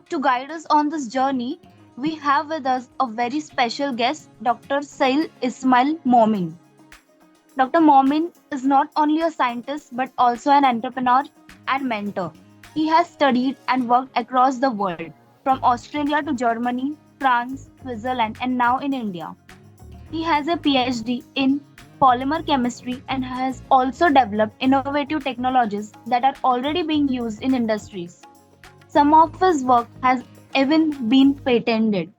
to guide us on this journey, we have with us a very special guest, Dr. Saeel Momin. Dr. Momin is not only a scientist but also an entrepreneur and mentor. He has studied and worked across the world, from Australia to Germany, France, Switzerland, and now in India. He has a PhD in polymer chemistry and has also developed innovative technologies that are already being used in industries. Some of his work has even been patented.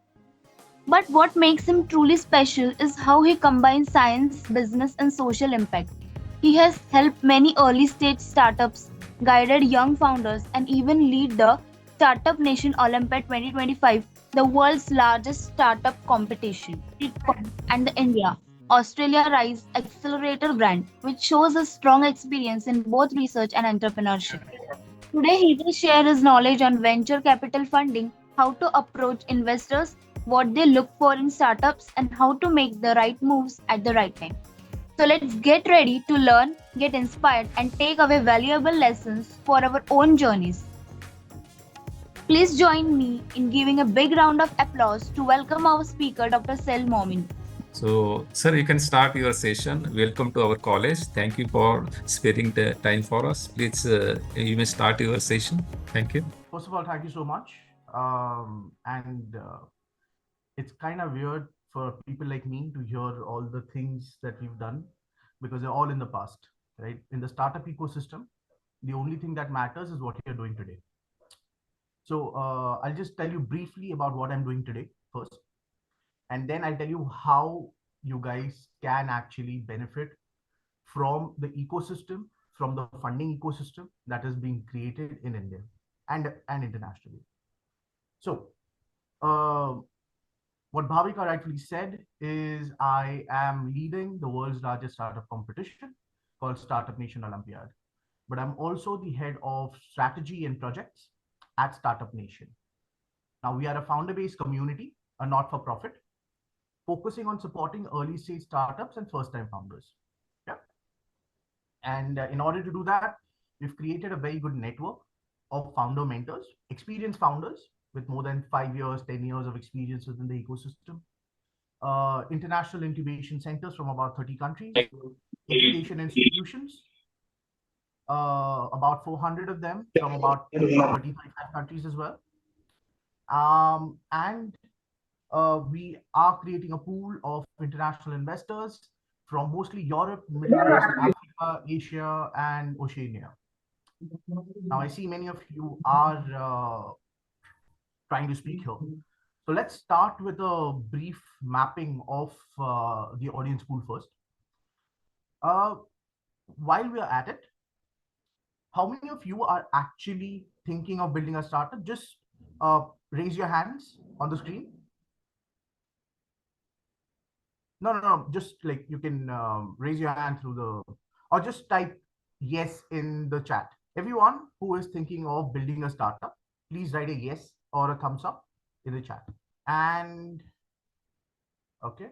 But what makes him truly special is how he combines science, business, and social impact. He has helped many early stage startups, guided young founders, and even lead the Startup Nation Olympiad 2025, the world's largest startup competition, and the India Australia Rise Accelerator grant, which shows a strong experience in both research and entrepreneurship. Today, he will share his knowledge on venture capital funding, how to approach investors, what they look for in startups, and how to make the right moves at the right time. So, let's get ready to learn, get inspired, and take away valuable lessons for our own journeys. Please join me in giving a big round of applause to welcome our speaker, Dr. Saeel Momin. So, sir, you can start your session. Welcome to our college. Thank you for sparing the time for us. Please, you may start your session. Thank you. First of all, thank you so much. And it's kind of weird for people like me to hear all the things that we've done because they're all in the past, right? In the startup ecosystem, the only thing that matters is what you're doing today. So I'll just tell you briefly about what I'm doing today first, and then I'll tell you how you guys can actually benefit from the ecosystem, from the funding ecosystem that is being created in India and internationally. So what Bhavika rightfully said is I am leading the world's largest startup competition called Startup Nation Olympiad. But I'm also the head of strategy and projects at Startup Nation. Now, we are a founder-based community, a not-for-profit, focusing on supporting early-stage startups and first-time founders. Yeah. And in order to do that, we've created a very good network of founder mentors, experienced founders with more than 5 years, 10 years of experience within the ecosystem, international incubation centers from about 30 countries, education institutions, about 400 of them from about 35 countries as well. And we are creating a pool of international investors from mostly Europe, Middle East, Africa, Asia, and Oceania. Now, I see many of you are trying to speak here. So let's start with a brief mapping of the audience pool first. While we are at it, how many of you are actually thinking of building a startup? Just raise your hands on the screen. No. Just like you can raise your hand through the, or just type yes in the chat. Everyone who is thinking of building a startup, please write a yes or a thumbs up in the chat. And okay,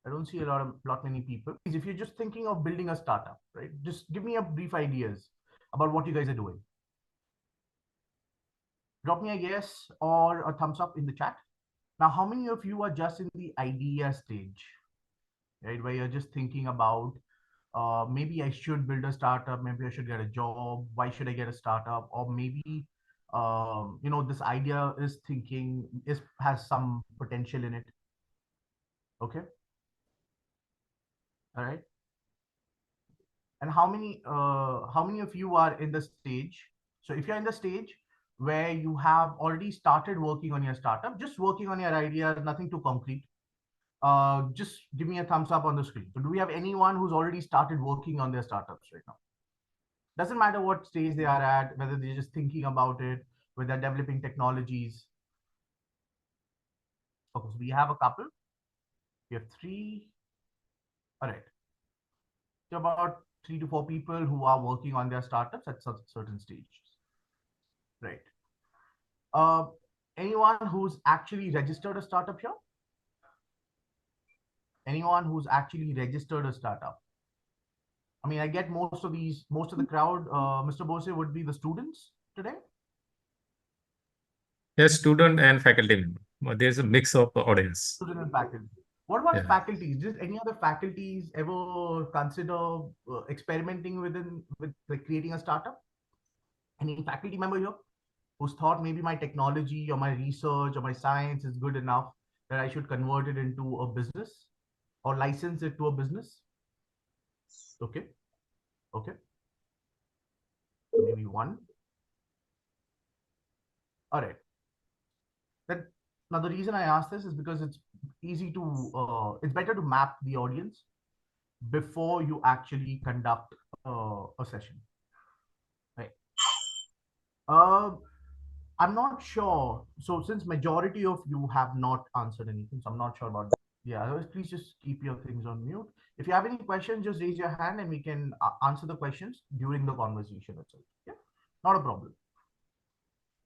I don't see a lot many people. If you're just thinking of building a startup, right? Just give me a brief ideas about what you guys are doing. Drop me a yes or a thumbs up in the chat. Now, how many of you are just in the idea stage, right? Where you're just thinking about maybe I should build a startup, maybe I should get a job, why should I get a startup? Or maybe this idea has some potential in it. Okay. All right. And how many of you are in the stage? So if you're in the stage where you have already started working on your startup, just working on your idea, nothing too concrete, just give me a thumbs up on the screen. So do we have anyone who's already started working on their startups right now? Doesn't matter what stage they are at, whether they're just thinking about it, whether they're developing technologies. Okay, so we have a couple. We have 3. All right. So about 3 to 4 people who are working on their startups at certain stages. Right. Anyone who's actually registered a startup here? Anyone who's actually registered a startup? I mean, I get most of the crowd, Mr. Bose, would be the students today. Yes, student and faculty member. But there's a mix of audience. Student and faculty. What about Yeah. faculties? Just any other faculties ever consider experimenting with like creating a startup? Any faculty member here who's thought maybe my technology or my research or my science is good enough that I should convert it into a business or license it to a business? Okay, okay, maybe one. All right. That now the reason I ask this is because it's easy to it's better to map the audience before you actually conduct a session, right? Uh, I'm not sure. So since majority of you have not answered anything, so I'm not sure about. Yeah, otherwise please just keep your things on mute. If you have any questions, just raise your hand and we can answer the questions during the conversation itself. Yeah, not a problem.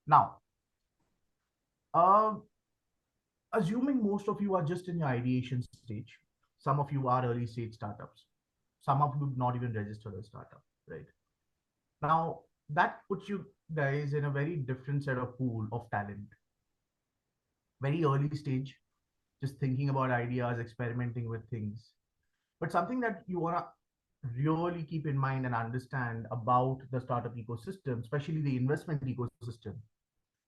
Now, uh, assuming most of you are just in your ideation stage, some of you are early stage startups, some of you not even registered as startup, right? Now that puts you guys in a very different set of pool of talent. Very early stage, just thinking about ideas, experimenting with things. But something that you want to really keep in mind and understand about the startup ecosystem, especially the investment ecosystem,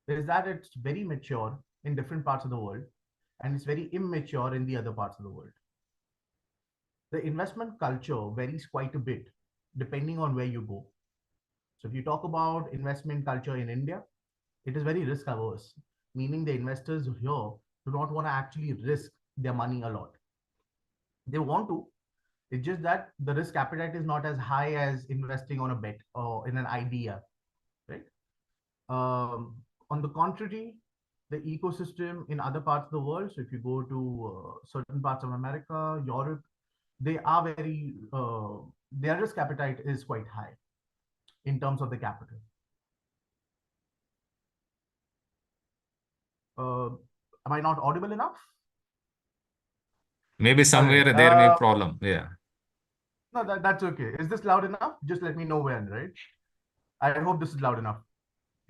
is that it's very mature in different parts of the world and it's very immature in the other parts of the world. The investment culture varies quite a bit depending on where you go. So if you talk about investment culture in India, it is very risk averse, meaning the investors here do not want to actually risk their money a lot. They want to, it's just that the risk appetite is not as high as investing on a bet or in an idea, right? Um, on the contrary, the ecosystem in other parts of the world, so if you go to certain parts of America, Europe, they are very, their risk appetite is quite high in terms of the capital. Uh, am I not audible enough? Maybe All right. somewhere there may be problem. Yeah. No, that's okay. Is this loud enough? Just let me know when, right? I hope this is loud enough.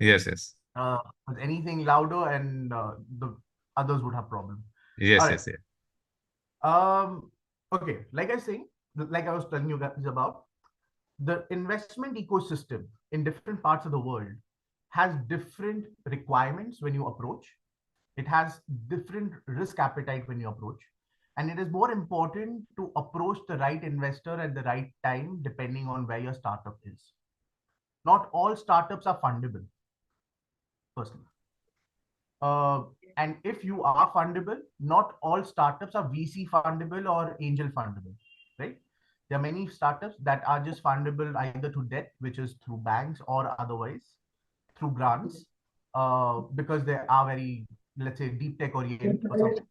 Yes, yes. Was anything louder and the others would have problem. All Yes, right. yes, yes. Okay. Like I was telling you guys about, the investment ecosystem in different parts of the world has different requirements when you approach. It has different risk appetite when you approach. And it is more important to approach the right investor at the right time, depending on where your startup is. Not all startups are fundable, firstly. Uh, and if you are fundable, not all startups are VC fundable or angel fundable, right? There are many startups that are just fundable either through debt, which is through banks, or otherwise through grants, because they are very, let's say, deep tech oriented or something.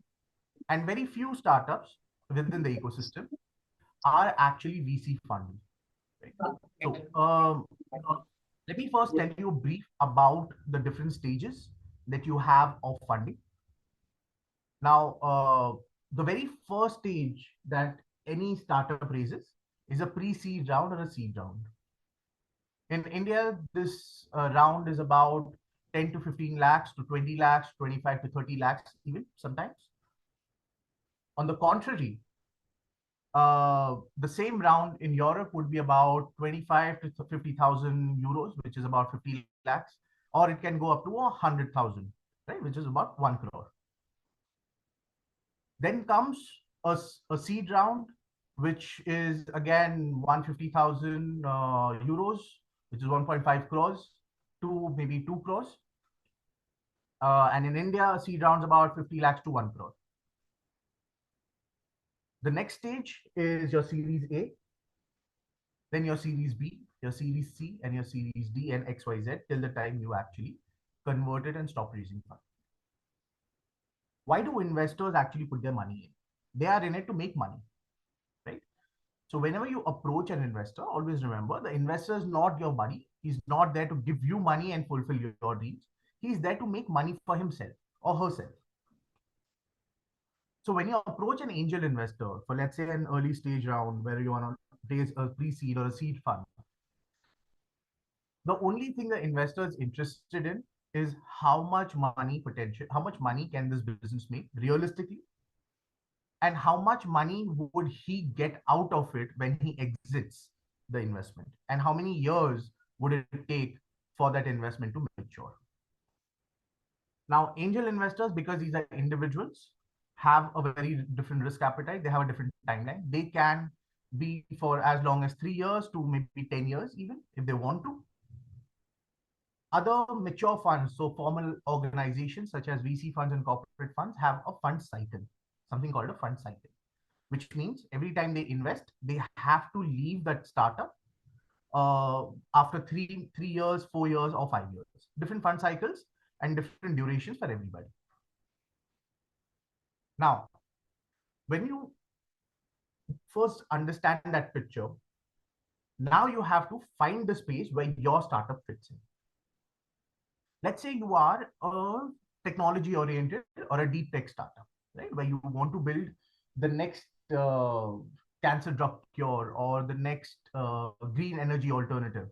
And very few startups within the ecosystem are actually VC funded, right? So let me first tell you a brief about the different stages that you have of funding. Now, the very first stage that any startup raises is a pre-seed round or a seed round. In India, this round is about 10 to 15 lakhs to 20 lakhs, 25 to 30 lakhs, even sometimes. On the contrary, the same round in Europe would be about 25 to 50,000 euros, which is about 50 lakhs, or it can go up to 100,000, right, which is about 1 crore. Then comes a seed round, which is again 150,000 euros, which is 1.5 crores to maybe 2 crores. And in India, a seed round is about 50 lakhs to 1 crore. The next stage is your Series A, then your Series B, your Series C, and your Series D and XYZ till the time you actually convert it and stop raising funds. Why do investors actually put their money in? They are in it to make money, right? So whenever you approach an investor, always remember the investor is not your buddy. He's not there to give you money and fulfill your dreams. He's there to make money for himself or herself. So when you approach an angel investor for, let's say, an early stage round where you want to raise a pre-seed or a seed fund, the only thing the investor is interested in is how much money potential, how much money can this business make realistically, and how much money would he get out of it when he exits the investment, and how many years would it take for that investment to mature. Now, angel investors, because these are individuals, have a very different risk appetite. They have a different timeline. They can be for as long as 3 years to maybe 10 years, even if they want to. Other mature funds, so formal organizations such as VC funds and corporate funds, have a fund cycle, something called a fund cycle, which means every time they invest, they have to leave that startup after three years, 4 years, or 5 years. Different fund cycles and different durations for everybody. Now, when you first understand that picture, now you have to find the space where your startup fits in. Let's say you are a technology oriented or a deep tech startup, right? Where you want to build the next cancer drug cure, or the next green energy alternative,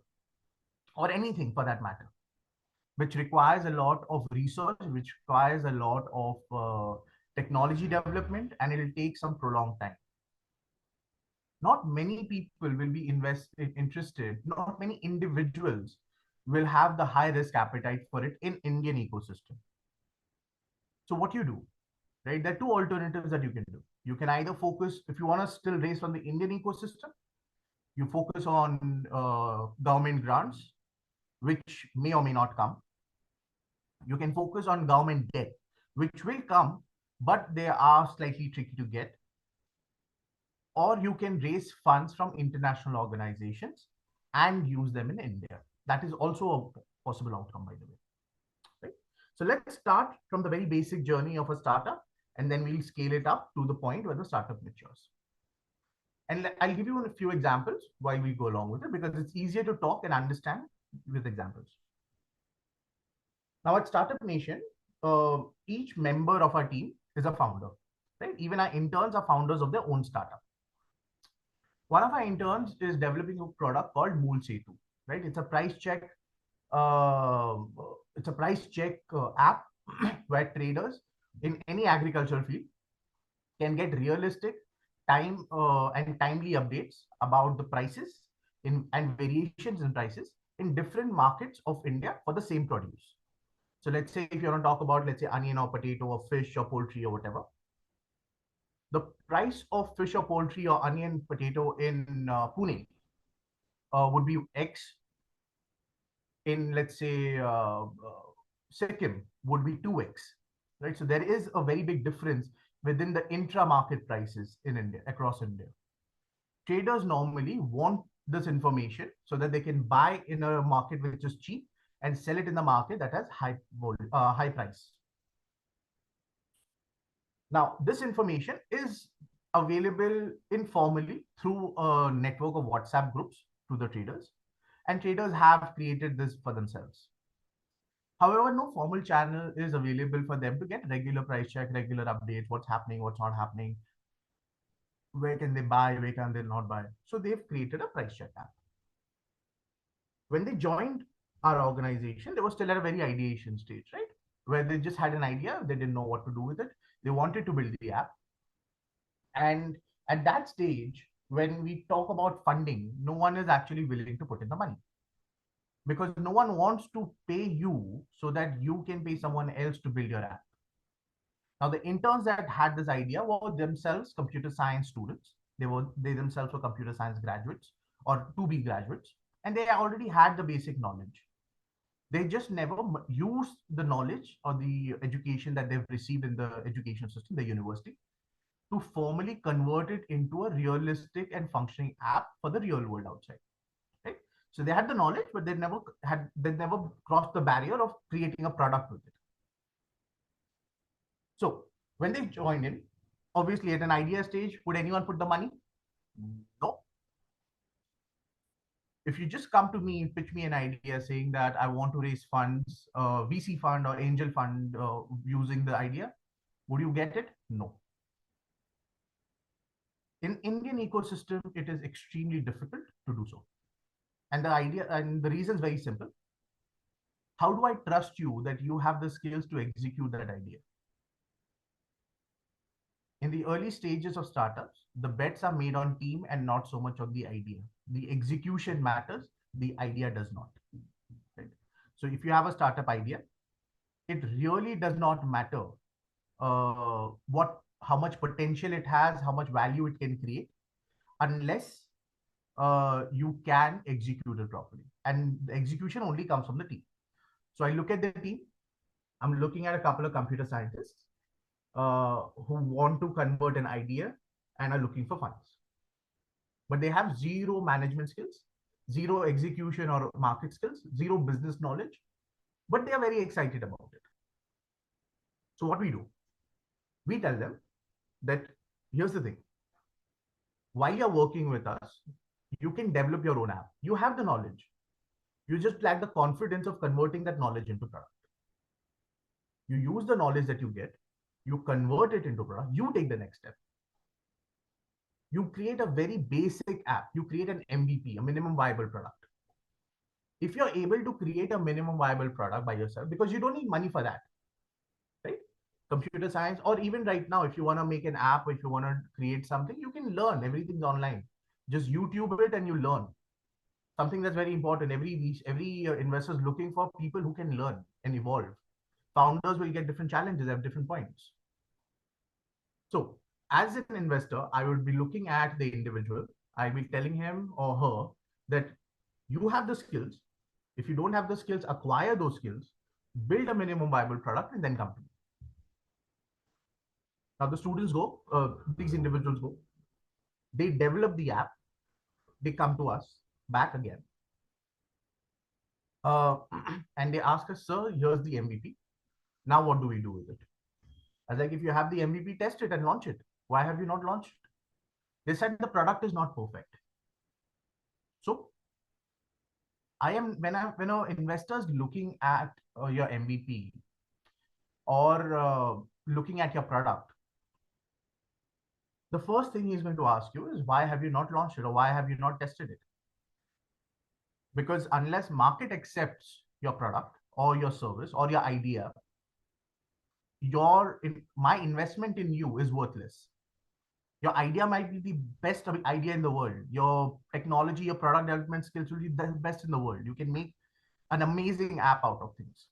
or anything for that matter, which requires a lot of research, which requires a lot of technology development, and it'll take some prolonged time. Not many people will be interested, not many individuals will have the high risk appetite for it in Indian ecosystem. So what you do, right? There are two alternatives that you can do. You can either focus, if you want to still raise from the Indian ecosystem, you focus on government grants, which may or may not come. You can focus on government debt, which will come, but they are slightly tricky to get. Or you can raise funds from international organizations and use them in India. That is also a possible outcome, by the way. Right? So let's start from the very basic journey of a startup, and then we'll scale it up to the point where the startup matures. And I'll give you a few examples while we go along with it, because it's easier to talk and understand with examples. Now at Startup Nation, each member of our team is a founder, right? Even our interns are founders of their own startup. One of our interns is developing a product called Mool Setu, right? It's a price check. App where traders in any agricultural field can get realistic time and timely updates about the prices and variations in prices in different markets of India for the same produce. So let's say if you want to talk about, let's say, onion or potato or fish or poultry or whatever, the price of fish or poultry or onion, potato in Pune would be X. In, let's say, Sikkim would be 2X, right? So there is a very big difference within the intra-market prices in India, across India. Traders normally want this information so that they can buy in a market which is cheap and sell it in the market that has high price. Now, this information is available informally through a network of WhatsApp groups to the traders, and traders have created this for themselves. However, no formal channel is available for them to get regular price check, regular updates, what's happening, what's not happening, where can they buy, where can they not buy. So they've created a price check app. When they joined our organization, they were still at a very ideation stage, right? Where they just had an idea, they didn't know what to do with it. They wanted to build the app. And at that stage, when we talk about funding, no one is actually willing to put in the money, because no one wants to pay you so that you can pay someone else to build your app. Now, the interns that had this idea were themselves computer science students. They themselves were computer science graduates or to be graduates, and they already had the basic knowledge. They just never used the knowledge or the education that they've received in the education system, the university, to formally convert it into a realistic and functioning app for the real world outside. Right? So they had the knowledge, but they never crossed the barrier of creating a product with it. So when they joined in, obviously at an idea stage, would anyone put the money? No. If you just come to me and pitch me an idea saying that I want to raise funds, VC fund or angel fund using the idea, would you get it? No. In Indian ecosystem, it is extremely difficult to do so. And the reason is very simple. How do I trust you that you have the skills to execute that idea? In the early stages of startups, the bets are made on team and not so much on the idea. The execution matters, the idea does not. Right? So if you have a startup idea, it really does not matter how much potential it has, how much value it can create, unless you can execute it properly. And the execution only comes from the team. So I look at the team. I'm looking at a couple of computer scientists who want to convert an idea and are looking for funds. But they have zero management skills, zero execution or market skills, zero business knowledge, but they are very excited about it. So what we do, we tell them that here's the thing. While you're working with us, you can develop your own app. You have the knowledge. You just lack the confidence of converting that knowledge into product. You use the knowledge that you get, you convert it into product, you take the next step. You create a very basic app. You create an MVP, a minimum viable product. If you're able to create a minimum viable product by yourself, because you don't need money for that, right? Computer science, or even right now, if you want to make an app, if you want to create something, you can learn. Everything's online. Just YouTube it and you learn. Something that's very important. Every investor is looking for people who can learn and evolve. Founders will get different challenges at different points. So as an investor, I would be looking at the individual. I'll be telling him or her that you have the skills. If you don't have the skills, acquire those skills, build a minimum viable product, and then come to me. Now the students go, these individuals go, they develop the app, they come to us back again. Uh, and they ask us, sir, here's the MVP. Now what do we do with it? I was like, if you have the MVP, test it and launch it. Why have you not launched it? They said the product is not perfect. So I am when an investor is looking at your MVP or looking at your product, the first thing he's going to ask you is why have you not launched it or why have you not tested it? Because unless market accepts your product or your service or your idea, my investment in you is worthless. Your idea might be the best idea in the world. Your technology, your product development skills will be the best in the world. You can make an amazing app out of things.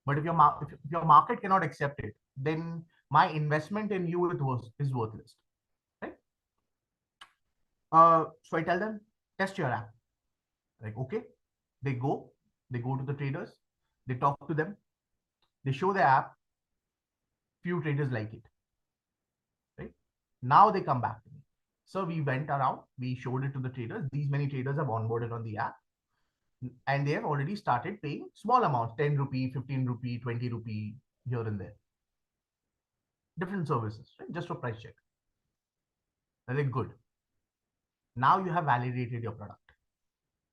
But if your market cannot accept it, then my investment in you is worthless. Right? So I tell them, test your app. Like, okay, they go to the traders, they talk to them, they show the app, few traders like it. Right? Now they come back to me. So we went around, we showed it to the traders. These many traders have onboarded on the app and they have already started paying small amounts, 10 rupee, 15 rupee, 20 rupee here and there. Different services, right? Just for price check. Very good. Now you have validated your product.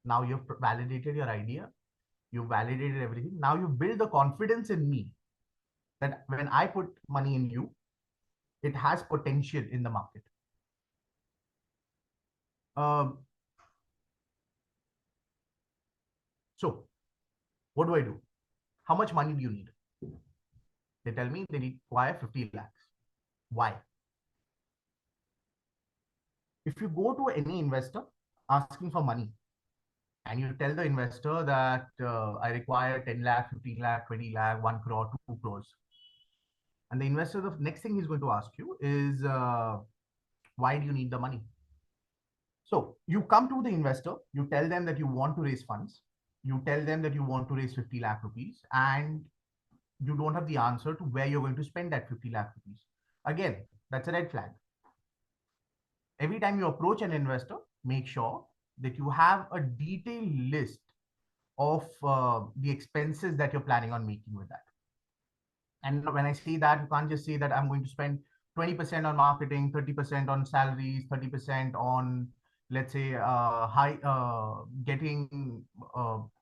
Now you've validated your idea. You validated everything. Now you build the confidence in me that when I put money in you, it has potential in the market. So what do I do? How much money do you need? They tell me they require 50 lakhs. Why? If you go to any investor asking for money and you tell the investor that I require 10 lakh, 15 lakh, 20 lakh, 1 crore, 2 crores, and the investor, the next thing he's going to ask you is, why do you need the money? So you come to the investor, you tell them that you want to raise funds, you tell them that you want to raise 50 lakh rupees, and you don't have the answer to where you're going to spend that 50 lakh rupees. Again, that's a red flag. Every time you approach an investor, make sure that you have a detailed list of the expenses that you're planning on making with that. And when I say that, you can't just say that I'm going to spend 20% on marketing, 30% on salaries, 30% on, let's say, getting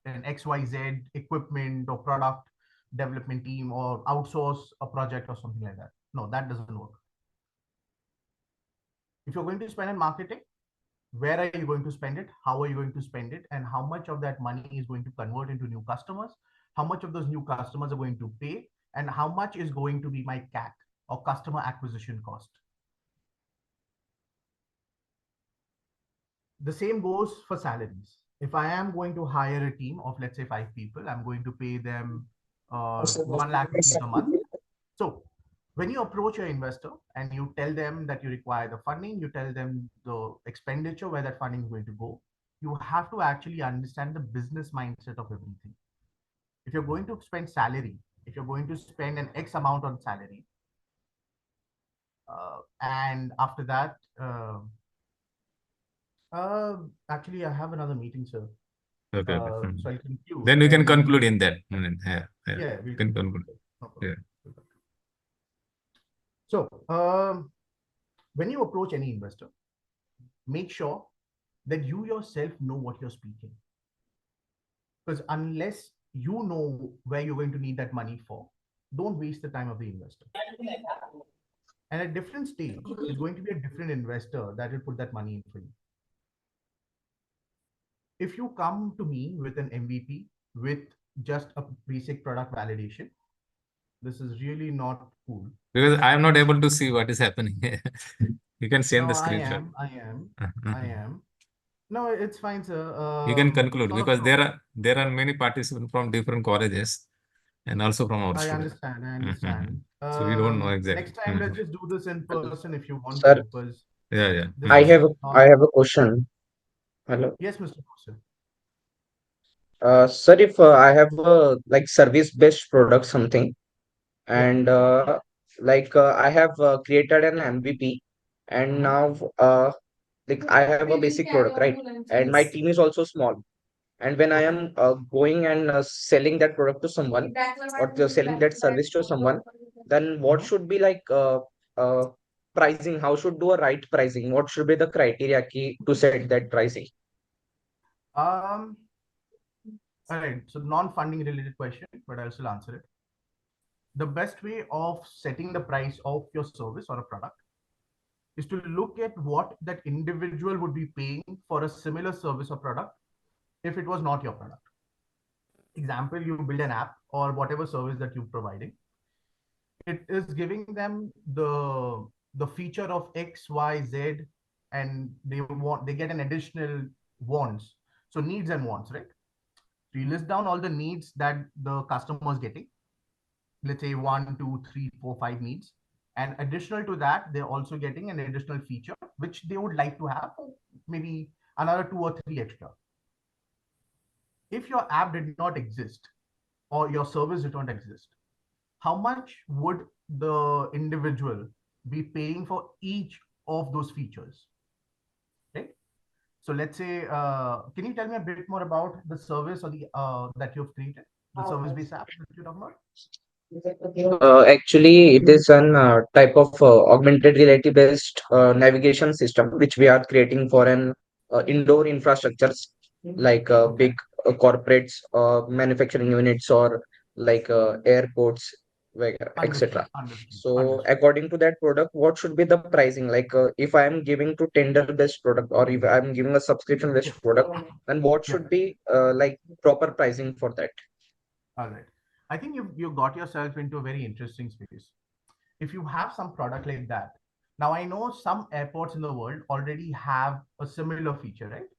an XYZ equipment or product development team or outsource a project or something like that. No, that doesn't work. If you're going to spend on marketing, where are you going to spend it? How are you going to spend it? And how much of that money is going to convert into new customers? how much of those new customers are going to pay, and how much is going to be my CAC, or customer acquisition cost. The same goes for salaries. If I am going to hire a team of, let's say, 5 people, I'm going to pay them 1 lakh rupees a month. So when you approach your investor and you tell them that you require the funding, you tell them the expenditure, where that funding is going to go, you have to actually understand the business mindset of everything. If you're going to spend salary, if you're going to spend an X amount on salary, and after that, actually, I have another meeting, sir. Okay, okay. So I'll conclude. Then we can And conclude in that. yeah, we can can conclude. no Yeah. problem. So when you approach any investor, make sure that you yourself know what you're speaking. Because unless you know where you're going to need that money for, don't waste the time of the investor. And at different stage, it's going to be a different investor that will put that money in for you. If you come to me with an MVP, with just a basic product validation, this is really not cool. Because I am not able to see what is happening. You can send No, the I screenshot. am. I am. No, it's fine, sir. You can conclude Not a because problem. there are many participants from different colleges and also from our I students. understand. I understand. So we don't know exactly. Next time, let's just do this in person if you want Sir, to, because Yeah, yeah. this is not. I have a question. Hello. Yes, Mr. Joseph. Sir, if I have a like service-based product something, Okay. and I have created an MVP, and Mm-hmm. now like I have a basic product, right? And my team is also small. And when I Okay. am going and selling that product to someone, or selling that service to someone, then what Mm-hmm. should be uh, pricing? How should do a right pricing? What should be the criteria key to set that pricing? Um. All right. So non-funding related question, but I'll still answer it. The best way of setting the price of your service or a product is to look at what that individual would be paying for a similar service or product if it was not your product. Example, you build an app or whatever service that you're providing. It is giving them the feature of X, Y, Z, and they get an additional wants. So needs and wants, right? So you list down all the needs that the customer is getting. Let's say 1, 2, 3, 4, 5 needs. And additional to that, they're also getting an additional feature which they would like to have, maybe another 2 or 3 extra. If your app did not exist or your service did not exist, how much would the individual be paying for each of those features? Right. So let's say, can you tell me a bit more about the service or the that you've created, the service-based app that you're talking about? Actually, it is an type of augmented reality based navigation system which we are creating for an indoor infrastructures like Okay. big corporates, manufacturing units, or airports, Understood. etc. Understood. So, Understood. according to that product, what should be the pricing? Like, if I am giving to tender based product, or if I am giving a subscription Yeah. based product, then what Yeah. should be proper pricing for that? All right. I think you got yourself into a very interesting space. If you have some product like that, now I know some airports in the world already have a similar feature, right?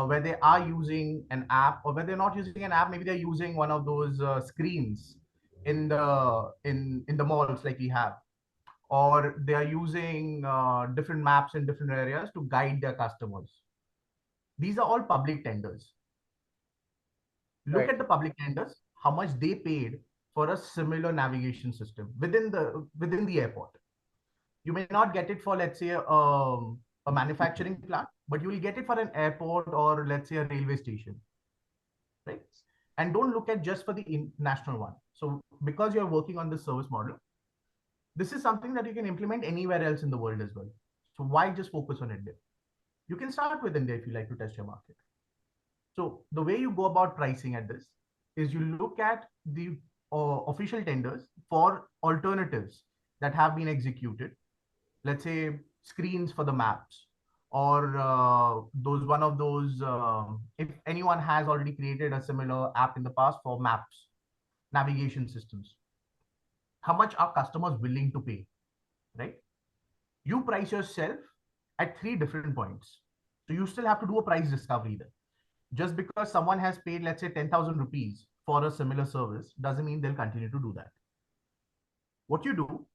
Where they are using an app, or where they're not using an app, maybe they're using one of those screens in the malls like we have, or they are using different maps in different areas to guide their customers. These are all public tenders. Look Right. at the public tenders, how much they paid for a similar navigation system within the airport. You may not get it for, let's say, a manufacturing plant, but you will get it for an airport, or let's say a railway station, right? And don't look at just for the national one. So because you're working on this service model, this is something that you can implement anywhere else in the world as well. So why just focus on India? You can start with India if you like to test your market. So the way you go about pricing at this is you look at the official tenders for alternatives that have been executed. Let's say screens for the maps, or those one of those. If anyone has already created a similar app in the past for maps, navigation systems. How much are customers willing to pay, right? You price yourself at three different points. So you still have to do a price discovery there. Just because someone has paid, let's say, 10,000 rupees for a similar service doesn't mean they'll continue to do that. What you do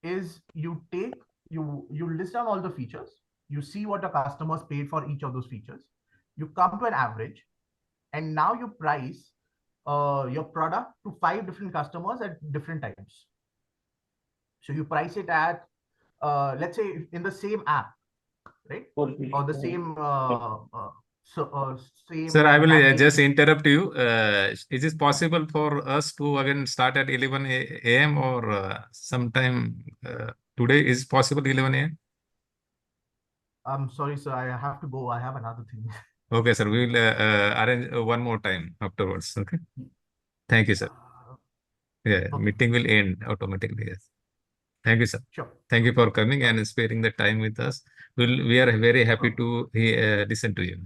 is you list down all the features, you see what the customers paid for each of those features, you come to an average, and now you price your product to five different customers at different times. So you price it at, let's say, in the same app, right? Or the same so same Sir, I will just navigation. interrupt you. Is it possible for us to again start at 11 a.m. or sometime today? Is possible 11 a.m.? I'm sorry, sir. I have to go. I have another thing. Okay, sir. We will arrange one more time afterwards. Okay. Thank you, sir. Yeah, Okay. meeting will end automatically. Yes. Thank you, sir. Sure. Thank you for coming Sure. and sparing the time with us. We are very No happy problem. to listen to you.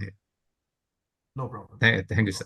No problem. Thank you, sir.